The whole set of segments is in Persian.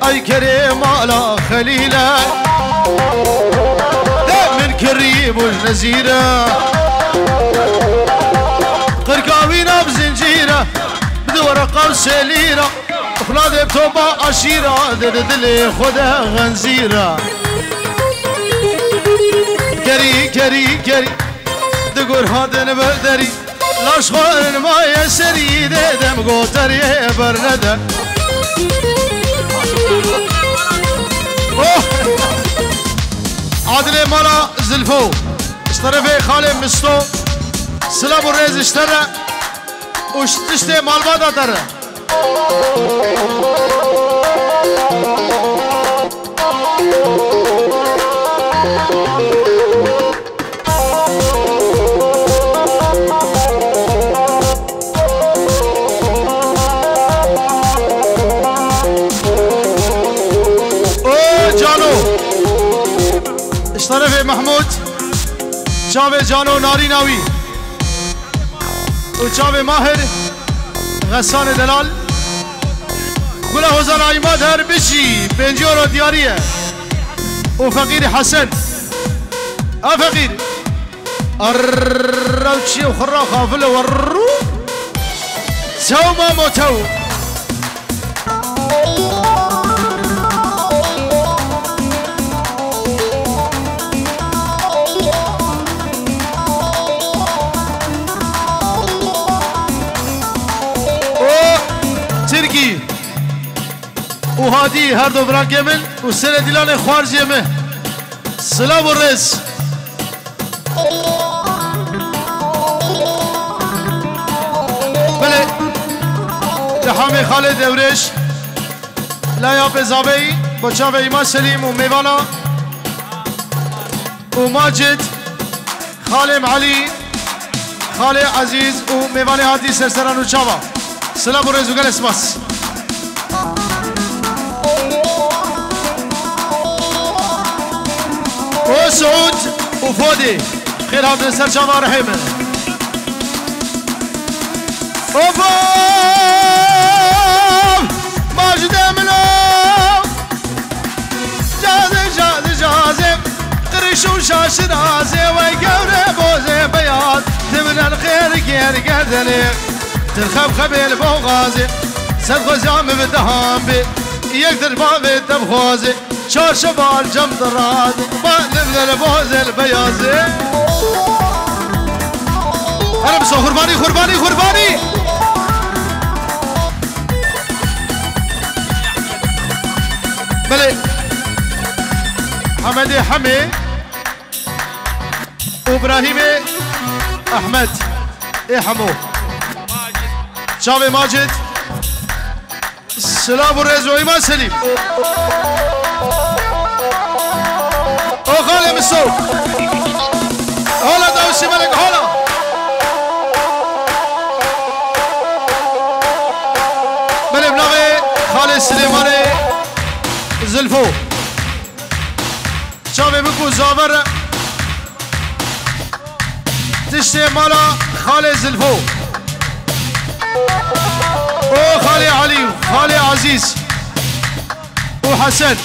أي كريم على خليله من كريم والنزيرة قرقاوينا بزنجيرة بدورقة وسليرة أخلادي بتوبة عشيرة دلي خدا غنزيرة كري كري كري دقور هذا نبردري لاش خور ما يسري دم قوتري برنده عادل مالا زلفو اشترى خالي مستو سلام الرئيس اشترى واشتشتي مال بادا ترى اشترى محمود شاوي جانو ناري ناوي وشاوي ماهر غسان دلال قولا هزار عيماد هر بشي بنجورو دياريه وفقير حسن فقير الروشي وخرا خافل والرو سوما موتو تركي وهادي هر دو بران كامل وسنة ديلان خوار جيمه سلام الرئيس بله لحامي خالد اوريش لا يابي زابي بچاوه ايمان سليم وميوانا وماجد خالم علي خالي عزيز وميواني هادي سرسران وچاوه سلام الرئيس وقال اسماس وسعود وفودي خير هذا السر شاما رحيمه اوبا ماجد املو جازم قريش وشاش رازي ويقوري بوزي بياض تمن الخير كير قردني ترخب خبيل بوغازي سد غزام بدهام بي يقدر بابي تبخوزي شار شبال جم درادي ما نبذل بوزي البيازي انا بسو خرباني خرباني خرباني بلي حمدي حمي وابراهيمي احمد ايه حمو شاوي ماجد سلام الرئيس وإيمان سليم وخالي من السوق هلا دوسي ملك هلا من بلاغي خالي السليماني زلفو شاوي بكو زابر تشتي مالا خالي زلفو وخالي علي وخالي عزيز وحسن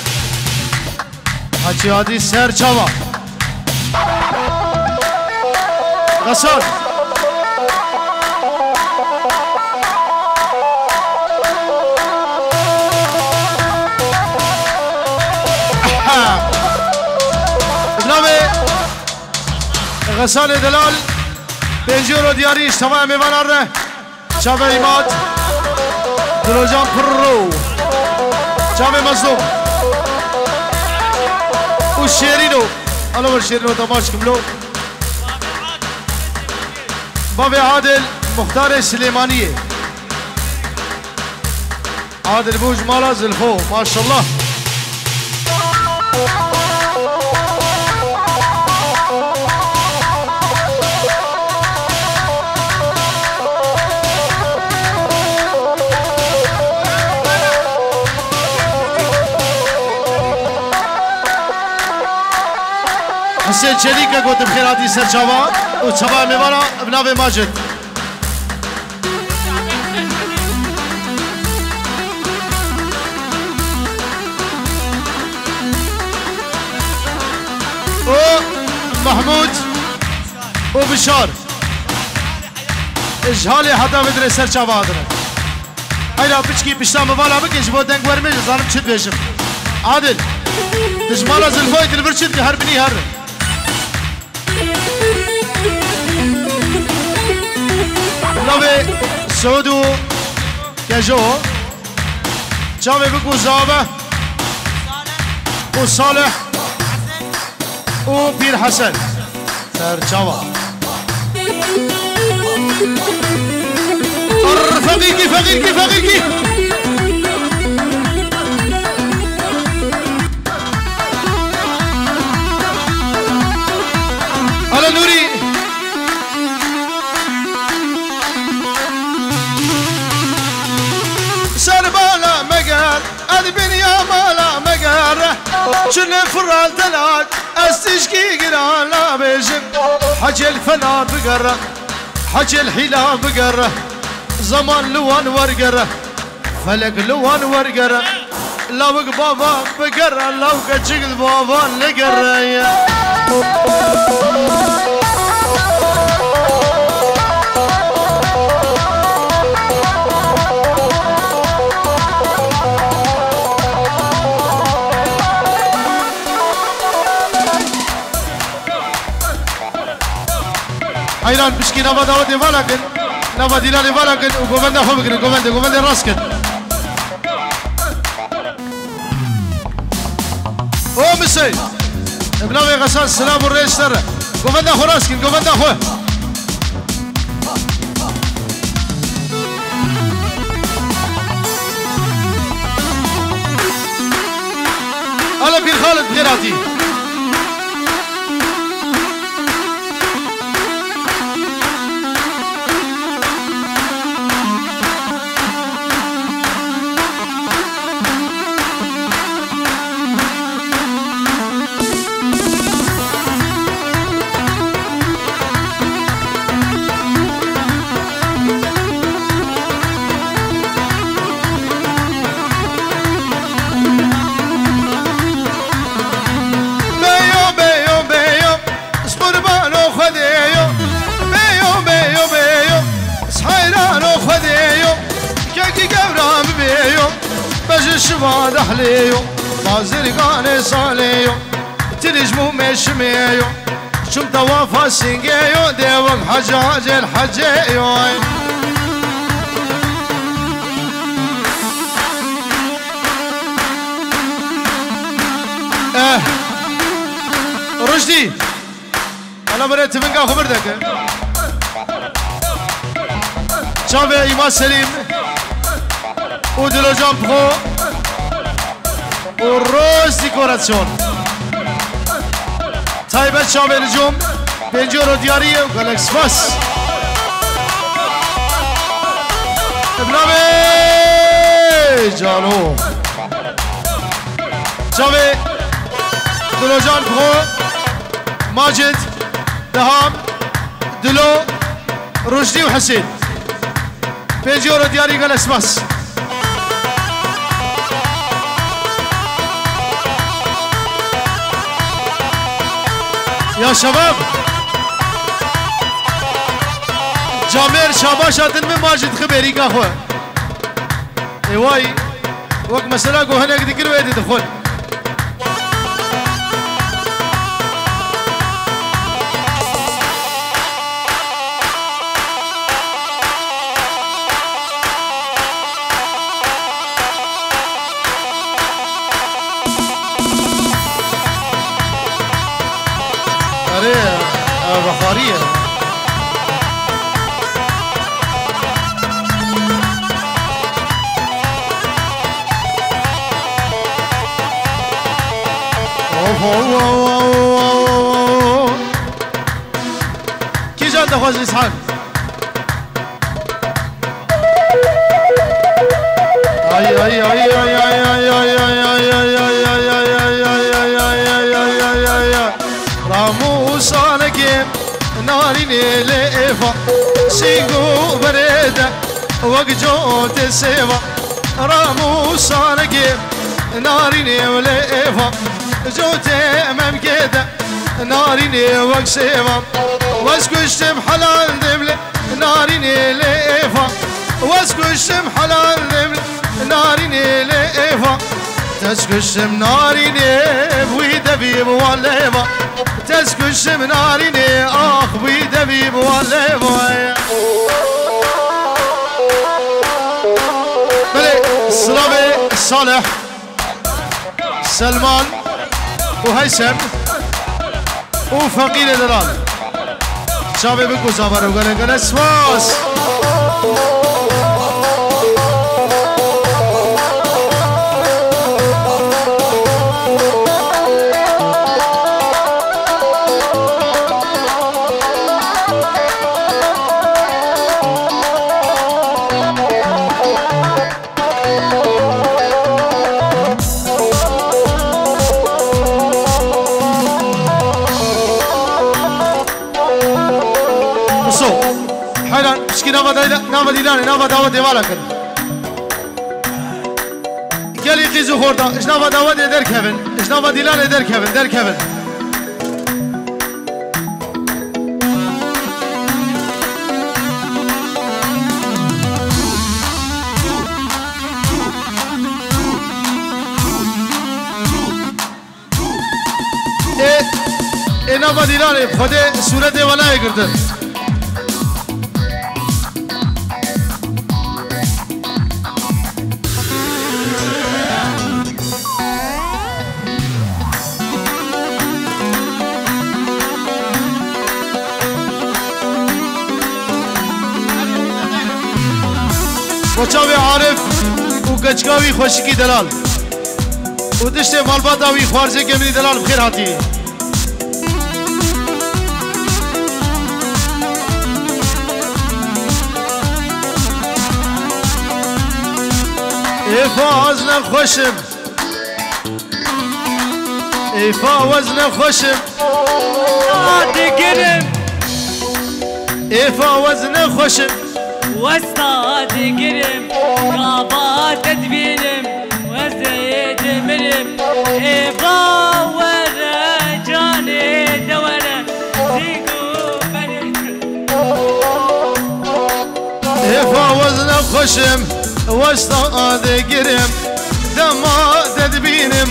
حجي هادي سير شابا غسان بنامي غسان دلال بنجورو دياري اجتماع ميوان اره شابه ايماد دلوجان برو شابه مظلوم وشيرينو الله والشيرينو تماش كملو بابي عادل مختار السليمانية عادل بوج مالا زلفو ما شاء الله حسين شريكة قلت بخيراتي سر شباب وشباب مبارا بنافي ماجد ومحمود وبشار اجهالي حتى بدري سر شباب هيدا بتشكي بشتا مبالا بكش بو دنگ ورمج زانم شد بيشم عادل تجمالا زلفوي تلبرشد هربني هر نوي سودو كجو جاوي بكو زابه وصالح وبير حسن سر جوا فقيقي فقيقي فقيقي على نوري سربالا مقر الدنيا مالا مقر شنو فرال تلات استشكي قرانا بيجم حجي الفنا بقره حجي الحلا بقره زمان لوان ورقره فلك لوان ورقره لوق بابا بقره لوق جقد بابا لقره حيران بشكي نبا داودي فالكن نبا ديلالي فالكن وقومندا خبكن قومندا راسكن او مسي ابنوي غسان سلام الرئيس ترى قومندا خو راسكن قومندا خو هلا بير خالد غيراتي شباد أحليو بازرقان صاليو تنجمو مشميو شم توافا سنجيو ديوك حجاج الحجيو رشدي أنا بريت منك خبرتك شافي إيمان سليم ودلو جان برو والروز ديكوراسيون تايبت شامل الجوم بنجورو ديارية وغالكس فاس ابنامي جانو شامل دلوجان برو ماجد دهام دلو رشدي وحسين بنجورو دياري غالكس فاس يا شباب جامير شاباش هاتن من ماجد خبيري كاخوة ايواي وقت مسلا قو هناك دي كروي دي دخول بخارية كي جا دخوز إسحاق أي أي أي أي أي أي أي أي أي أي أي أي أي أي أي أي أي أي رامو ناريني ليفا سيقو بريدة وقجوت السيفا رامو صارقي ناريني وليفا جوتي ممكدة ناريني وقسيفا واسكشم حلال دملي ناريني ليفا واسكشم حلال دملي ناريني ليفا تسكشم ناريني بويدبيب والليفا تسكشم ناريني اخ بويدبيب والليفا بلي الصلابي صالح سلمان وهيثم وفقير دلال شابه بكو زابر وقال اسواس نام دیلانه نام دعوت دیوالا کن گلی قیزو خورده اش نام دعوت در کبن اش نام دیلانه در کبن در کبن ای نام دیلانه خود صورت دیوالا کرده وچاوی عارف و گچکاوی خوشکی دلال و دشت مالباتاوی خوارزه گمری دلال بخیر هاتی ایفا وزن خوشم ایفا وزن خوشم دگرم ایفا وزن خوشم واستاد قرم قابات تدبينم وزيد مرم إبا ورجاني دورة زيقو بريد إبا وزن خشم واستاد قرم دما تدبينم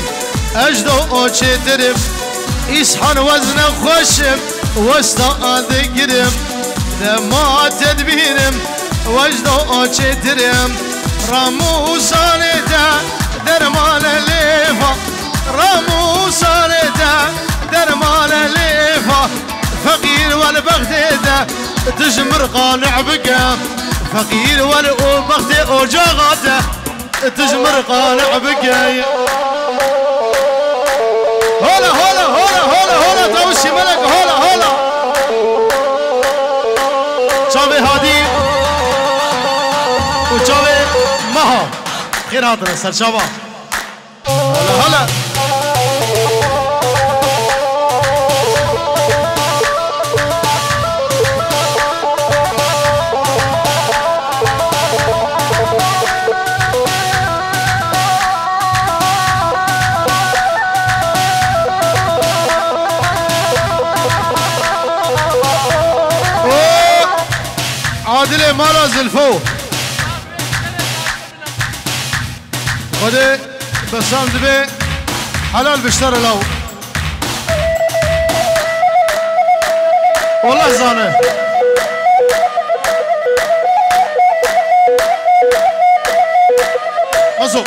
أجدو أوشي ترم إسحان وزن خشم واستاد قرم دما تدبينم وجدو چترم رامو سالتا درمان لیفا رامو سالتا درمان لیفا فقير والبغداد تجمر قانع بقى فقير والبغداد اوجاغاته تجمر قانع بقى هلا هلا هلا هلا هلا توشي ملك هلا هلا شابي هادي وجاوي مها خير هاتنا سر شابا هلا هلا عادل مالا زلفو خده بسام دبي حلال بشتر لو والله زانه مزو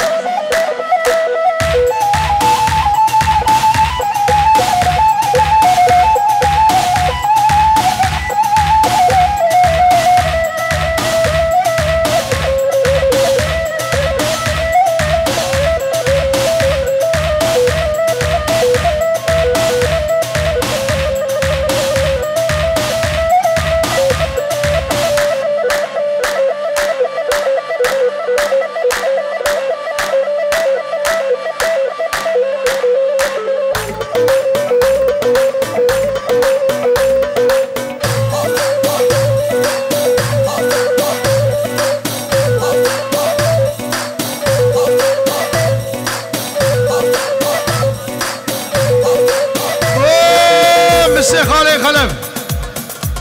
سي خالي خلف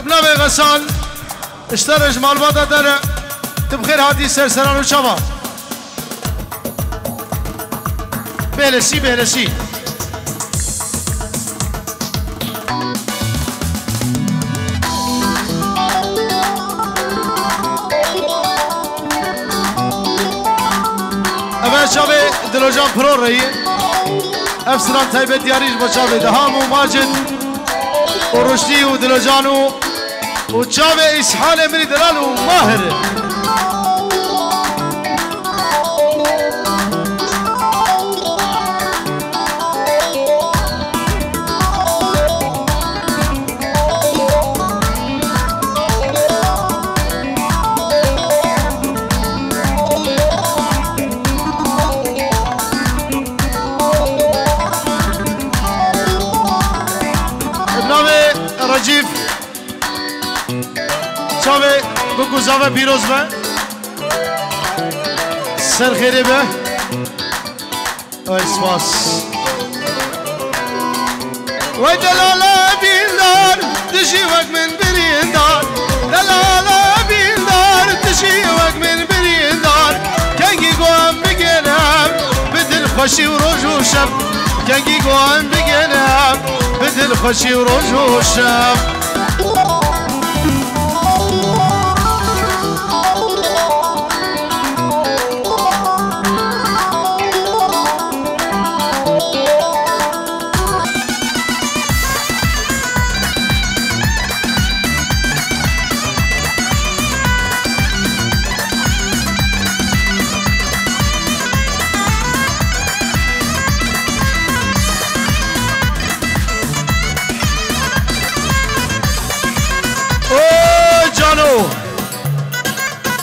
بنابي غسان اشترج مالبادا داره تبخير هاتي سرسران وشابا بيلسي بيلسي أبا شابي دلوجان برو رهي أفسران تايبت دياريش بشابي دهام وماجد ورشدي ودلوجانو وشابي إسحال مني دلال وماهر رجیف چاوه بگو زاوه پیروز به سر خیره به اسواس و دلالا بیندار دشی وک من بریندار دلالا بیندار دشی وک من بریندار کنگی گوهم بگنم بدل خوشی و روز و شب کنگی گوهم بگنم بدل خوشی و روز و شب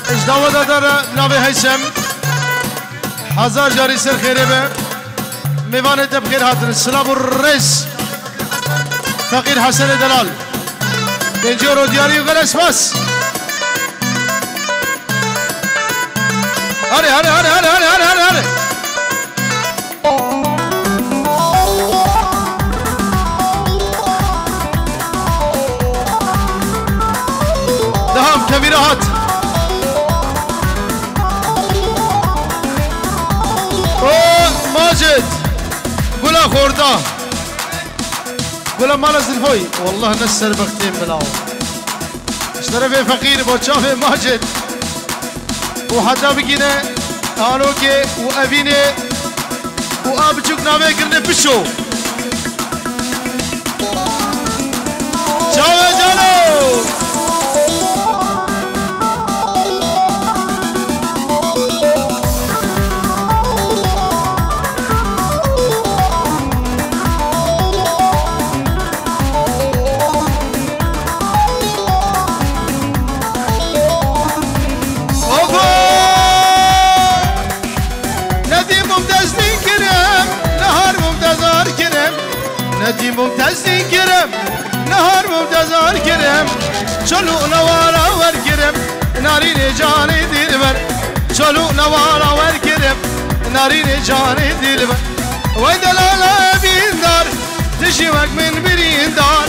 اجداوه دادر ناوی حیسم هزار جاری سر خیره به میوانه تبخیر هاتن سلام الرئیس فقیر حسن دلال دنجو رو دیاری و گلس بس هره هره هره هره هره هره هره دهم کبیره هات ماجد قولا خوردا قولا مالا زلفوي والله نسر بختين بلاو اشترى في فقير بوشافي ماجد وحتى بقينا هانوكي وابيني وابجوك نامي قرنا بشو شاوه جانو ندی ممتازی کرم نهار ممتازار کرم چلو نوارا ور کرم نارین جانی دل بر چلو نوارا ور کرم نارین جانی دل بر وای دلالا بیندار تشی وک من بریندار